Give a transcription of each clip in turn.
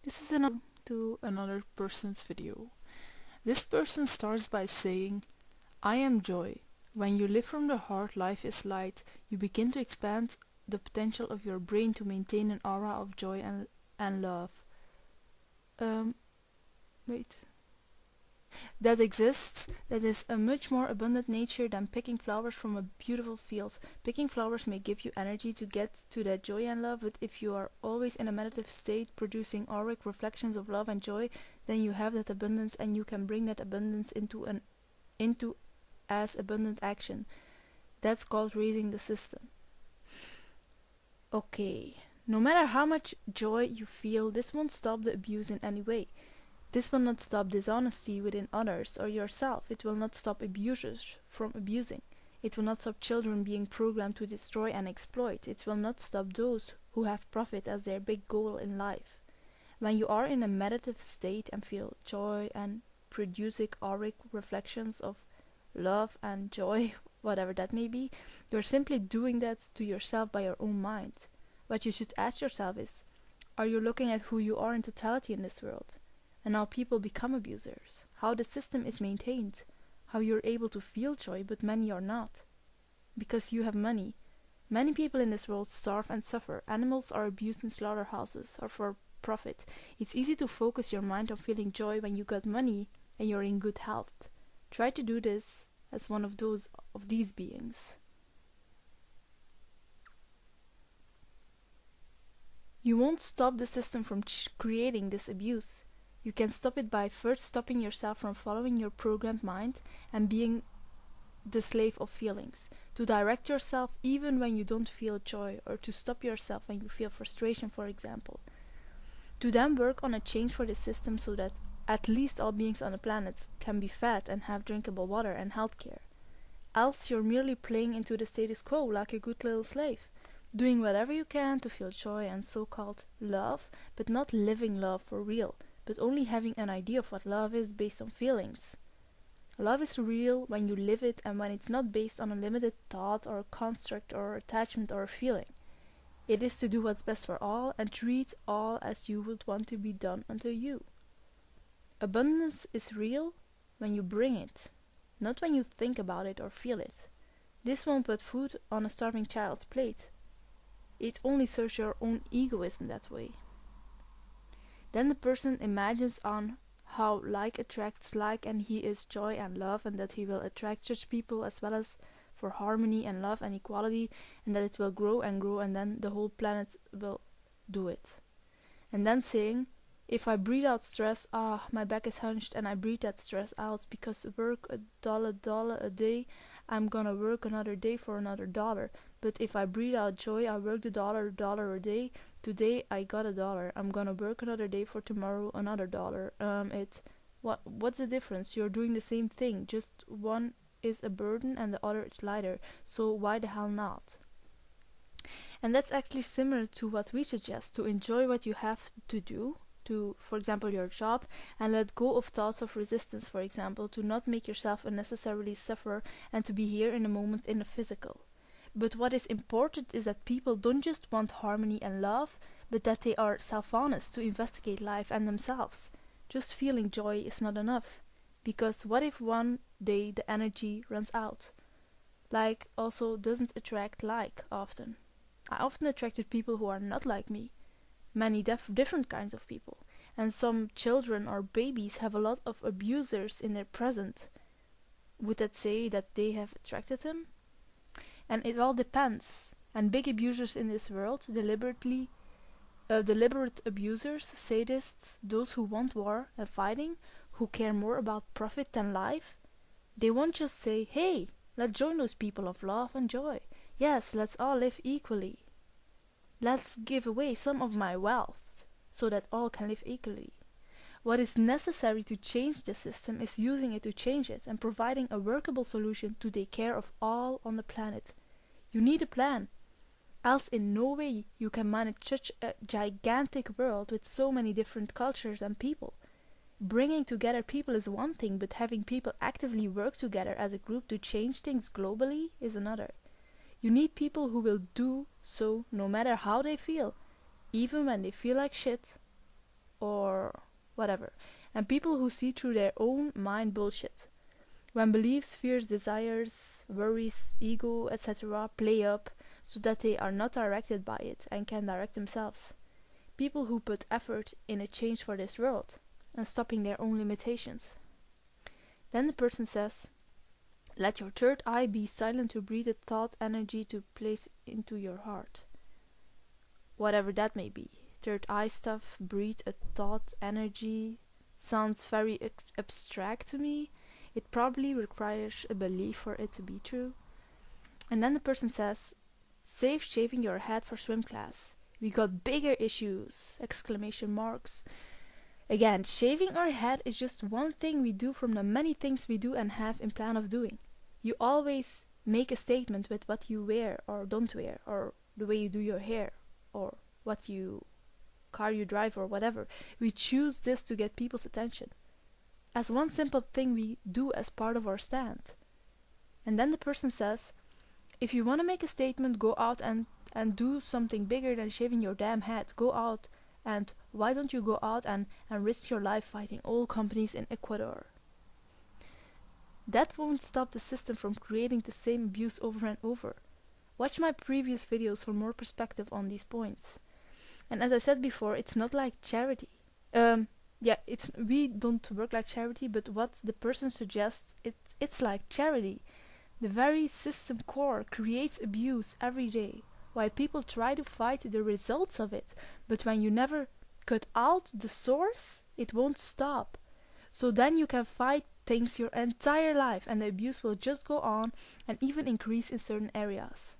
This is another person's video. This person starts by saying, I am joy. When you live from the heart, life is light. You begin to expand the potential of your brain to maintain an aura of joy and love. Um, wait. That exists, that is a much more abundant nature than picking flowers from a beautiful field. Picking flowers may give you energy to get to that joy and love, but if you are always in a meditative state producing auric reflections of love and joy, then you have that abundance and you can bring that abundance into as abundant action. That's called raising the system. Okay. No matter how much joy you feel, this won't stop the abuse in any way. This will not stop dishonesty within others or yourself. It will not stop abusers from abusing. It will not stop children being programmed to destroy and exploit. It will not stop those who have profit as their big goal in life. When you are in a meditative state and feel joy and producing auric reflections of love and joy, whatever that may be, you're simply doing that to yourself by your own mind. What you should ask yourself is, are you looking at who you are in totality in this world? And how people become abusers, how the system is maintained, how you're able to feel joy but many are not. Because you have money. Many people in this world starve and suffer. Animals are abused in slaughterhouses or for profit. It's easy to focus your mind on feeling joy when you got money and you're in good health. Try to do this as one of these beings. You won't stop the system from creating this abuse. You can stop it by first stopping yourself from following your programmed mind and being the slave of feelings. To direct yourself even when you don't feel joy, or to stop yourself when you feel frustration, for example. To then work on a change for the system so that at least all beings on the planet can be fed and have drinkable water and healthcare. Else you're merely playing into the status quo like a good little slave, doing whatever you can to feel joy and so-called love, but not living love for real, but only having an idea of what love is based on feelings. Love is real when you live it and when it's not based on a limited thought or a construct or attachment or a feeling. It is to do what's best for all and treat all as you would want to be done unto you. Abundance is real when you bring it, not when you think about it or feel it. This won't put food on a starving child's plate. It only serves your own egoism that way. Then the person imagines on how like attracts like, and he is joy and love, and that he will attract such people as well as for harmony and love and equality, and that it will grow and grow, and then the whole planet will do it. And then saying, if I breathe out stress, my back is hunched and I breathe that stress out because work $1 a day, I'm gonna work another day for another dollar. But if I breathe out joy, I work the dollar a day. Today I got $1. I'm gonna work another day for tomorrow another dollar. What's the difference? You're doing the same thing, just one is a burden and the other is lighter. So why the hell not? And that's actually similar to what we suggest, to enjoy what you have to do, to, for example, your job, and let go of thoughts of resistance, for example, to not make yourself unnecessarily suffer and to be here in the moment in the physical. But what is important is that people don't just want harmony and love, but that they are self-honest to investigate life and themselves. Just feeling joy is not enough, because what if one day the energy runs out? Like also doesn't attract like often. I often attracted people who are not like me, many different kinds of people, and some children or babies have a lot of abusers in their present. Would that say that they have attracted him? And it all depends. And big abusers in this world, deliberate abusers, sadists, those who want war and fighting, who care more about profit than life, they won't just say, hey, let's join those people of love and joy. Yes, let's all live equally. Let's give away some of my wealth so that all can live equally. What is necessary to change the system is using it to change it and providing a workable solution to take care of all on the planet. You need a plan, else in no way you can manage such a gigantic world with so many different cultures and people. Bringing together people is one thing, but having people actively work together as a group to change things globally is another. You need people who will do so no matter how they feel, even when they feel like shit. or whatever, and people who see through their own mind bullshit. When beliefs, fears, desires, worries, ego, etc. play up so that they are not directed by it and can direct themselves. People who put effort in a change for this world and stopping their own limitations. Then the person says, let your third eye be silent to breathe a thought energy to place into your heart. Whatever that may be. Third eye stuff, breathe a thought energy, sounds very abstract to me. It probably requires a belief for it to be true. And then the person says, save shaving your head for swim class. We got bigger issues! Exclamation marks. Again, shaving our head is just one thing we do from the many things we do and have in plan of doing. You always make a statement with what you wear or don't wear, or the way you do your hair, or what car you drive or whatever. We choose this to get people's attention. As one simple thing we do as part of our stand. And then the person says, if you want to make a statement, go out and do something bigger than shaving your damn head. Go out, and why don't you go out and risk your life fighting oil companies in Ecuador? That won't stop the system from creating the same abuse over and over. Watch my previous videos for more perspective on these points. And as I said before, it's not like charity. We don't work like charity, but what the person suggests, it's like charity. The very system core creates abuse every day, while people try to fight the results of it. But when you never cut out the source, it won't stop. So then you can fight things your entire life, and the abuse will just go on and even increase in certain areas.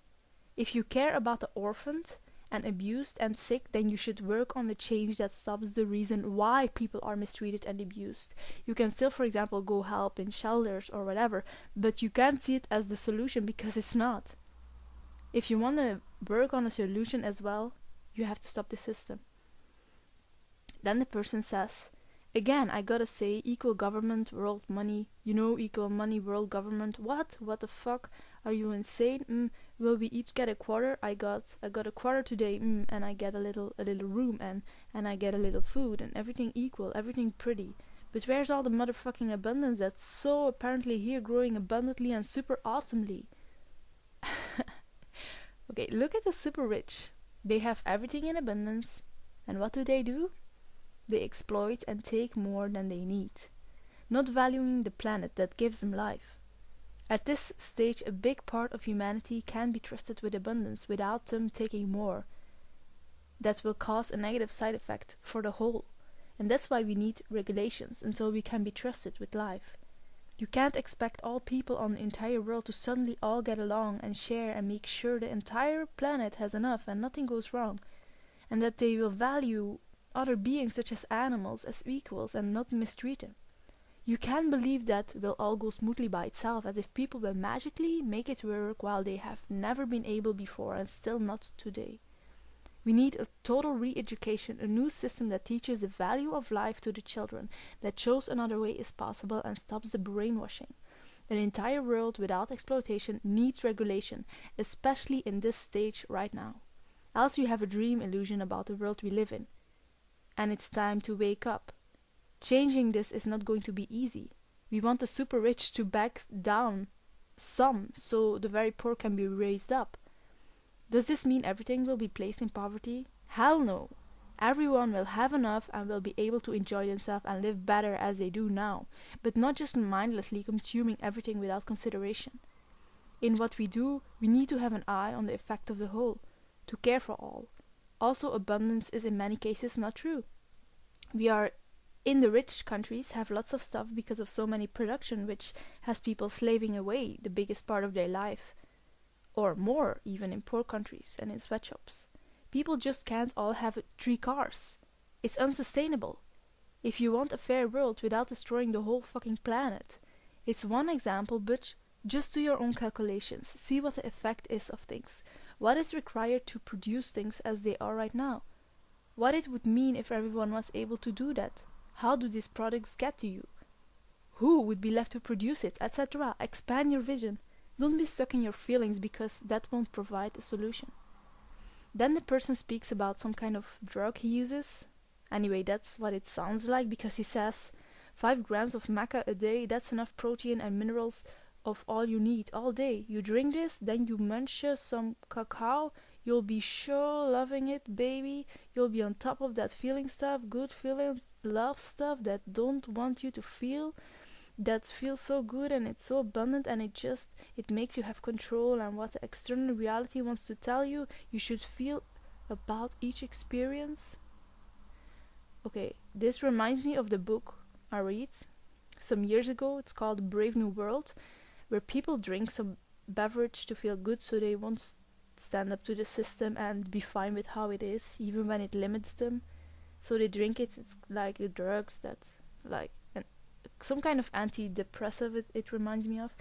If you care about the orphaned and abused and sick, then you should work on the change that stops the reason why people are mistreated and abused. You can still, for example, go help in shelters or whatever, but you can't see it as the solution because it's not. If you want to work on a solution as well, you have to stop the system. Then the person says, again, I gotta say, equal government, world money, equal money, world government. What the fuck? Are you insane? Will we each get a quarter? I got a quarter today, and I get a little room, and I get a little food, and everything equal, everything pretty. But where's all the motherfucking abundance that's so apparently here, growing abundantly and super awesomely? Okay, look at the super rich. They have everything in abundance, and what do? They exploit and take more than they need, not valuing the planet that gives them life. At this stage, a big part of humanity can be trusted with abundance without them taking more. That will cause a negative side effect for the whole, and that's why we need regulations until we can be trusted with life. You can't expect all people on the entire world to suddenly all get along and share and make sure the entire planet has enough and nothing goes wrong, and that they will value other beings such as animals as equals and not mistreat them. You can't believe that will all go smoothly by itself, as if people will magically make it work while they have never been able before and still not today. We need a total re-education, a new system that teaches the value of life to the children, that shows another way is possible and stops the brainwashing. An entire world without exploitation needs regulation, especially in this stage right now. Else you have a dream illusion about the world we live in. And it's time to wake up. Changing this is not going to be easy. We want the super rich to back down some, so the very poor can be raised up. Does this mean everything will be placed in poverty? Hell no! Everyone will have enough and will be able to enjoy themselves and live better as they do now, but not just mindlessly consuming everything without consideration. In what we do, we need to have an eye on the effect of the whole, to care for all. Also, abundance is in many cases not true. We are in the rich countries have lots of stuff because of so many production, which has people slaving away the biggest part of their life. Or more, even in poor countries and in sweatshops. People just can't all have 3 cars. It's unsustainable. If you want a fair world without destroying the whole fucking planet. It's one example, but just do your own calculations. See what the effect is of things. What is required to produce things as they are right now? What it would mean if everyone was able to do that? How do these products get to you? Who would be left to produce it, etc.? Expand your vision. Don't be stuck in your feelings, because that won't provide a solution. Then the person speaks about some kind of drug he uses. Anyway, that's what it sounds like, because he says 5 grams of maca a day, that's enough protein and minerals of all you need all day. You drink this, then you munch some cacao, you'll be sure loving it, baby. You'll be on top of that feeling stuff, good feelings, love stuff that don't want you to feel, that feels so good and it's so abundant, and it makes you have control, and what the external reality wants to tell you you should feel about each experience. Okay, this reminds me of the book I read some years ago. It's called Brave New World, where people drink some beverage to feel good so they won't stand up to the system and be fine with how it is, even when it limits them. So they drink it. It's like the drugs that, like, some kind of antidepressive, it reminds me of.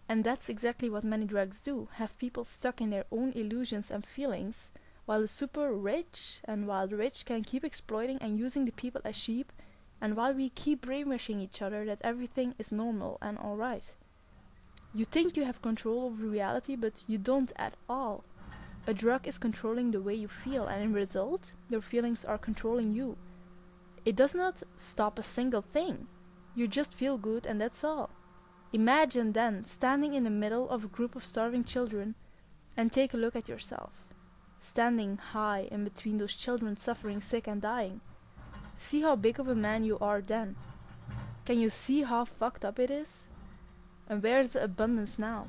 And that's exactly what many drugs do, have people stuck in their own illusions and feelings, while the super rich and while the rich can keep exploiting and using the people as sheep, and while we keep brainwashing each other that everything is normal and alright. You think you have control over reality, but you don't at all. A drug is controlling the way you feel, and in result, your feelings are controlling you. It does not stop a single thing. You just feel good and that's all. Imagine then standing in the middle of a group of starving children and take a look at yourself. Standing high in between those children suffering, sick and dying. See how big of a man you are then. Can you see how fucked up it is? And where's the abundance now?